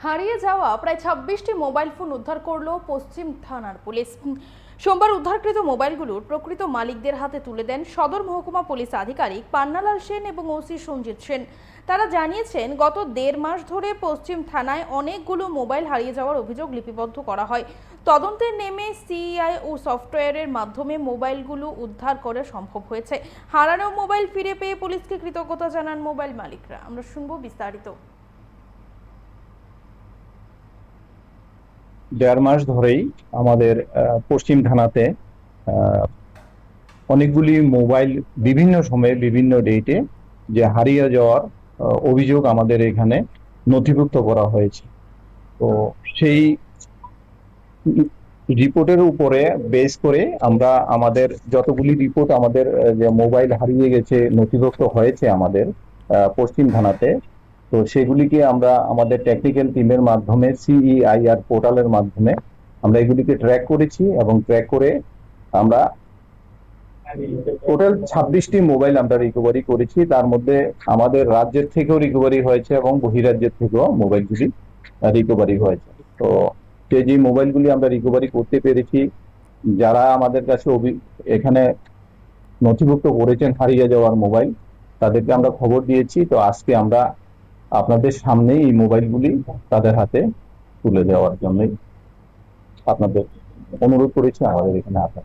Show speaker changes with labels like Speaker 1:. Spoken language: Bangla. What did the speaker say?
Speaker 1: হারিয়ে যাওয়া প্রায় 26টি মোবাইল ফোন উদ্ধার করল পশ্চিম থানার পুলিশ। সোমবার উদ্ধারকৃত মোবাইলগুলোর প্রকৃত মালিকদের হাতে তুলে দেন সদর মহকুমা পুলিশ আধিকারিক পান্নালাল সেন এবং ওসি সঞ্জিত সেন। তারা জানিয়েছেন, গত 1.5 মাস ধরে পশ্চিম থানায় অনেকগুলো মোবাইল হারিয়ে যাওয়ার অভিযোগ লিপিবদ্ধ করা হয়। তদন্তে নেমে সিআই ও সফটওয়্যারের মাধ্যমে মোবাইলগুলো উদ্ধার করা সম্ভব হয়েছে। হারানো মোবাইল ফিরে পেয়ে পুলিশকে কৃতজ্ঞতা জানান মোবাইল মালিকরা। আমরা শুনবো বিস্তারিত।
Speaker 2: 1.5 মাস ধরেই আমাদের পশ্চিম থানাতে অনেকগুলি মোবাইল বিভিন্ন সময়ে বিভিন্ন ডেটে যে হারিয়ে যাওয়ার অভিযোগ আমাদের এখানে নথিভুক্ত করা হয়েছে। তো সেই রিপোর্টের উপরে বেস করে আমরা আমাদের যতগুলি রিপোর্ট আমাদের যে মোবাইল হারিয়ে গেছে নথিভুক্ত হয়েছে আমাদের পশ্চিম থানাতে, তো সেগুলিকে আমরা আমাদের টেকনিক্যাল টিমের মাধ্যমে সিইআইআর পোর্টালের মাধ্যমে আমরা এগুলিকে ট্র্যাক করেছি এবং ট্র্যাক করে আমরা টোটাল 26টি মোবাইল আমরা রিকভারি করেছি। তার মধ্যে আমাদের রাজ্যের থেকেও রিকভারি হয়েছে এবং বহিরাজ্যের থেকেও মোবাইলগুলি রিকভারি হয়েছে। তো যে মোবাইলগুলি আমরা রিকভারি করতে পেরেছি, যারা আমাদের কাছে এখানে নথিভুক্ত করেছেন হারিয়ে যাওয়ার মোবাইল, তাদেরকে আমরা খবর দিয়েছি। তো আজকে আমরা আপনাদের সামনেই এই মোবাইলগুলি তাদের হাতে তুলে দেওয়ার জন্যই আপনাদের অনুরোধ করেছি আমাদের এখানে আসা।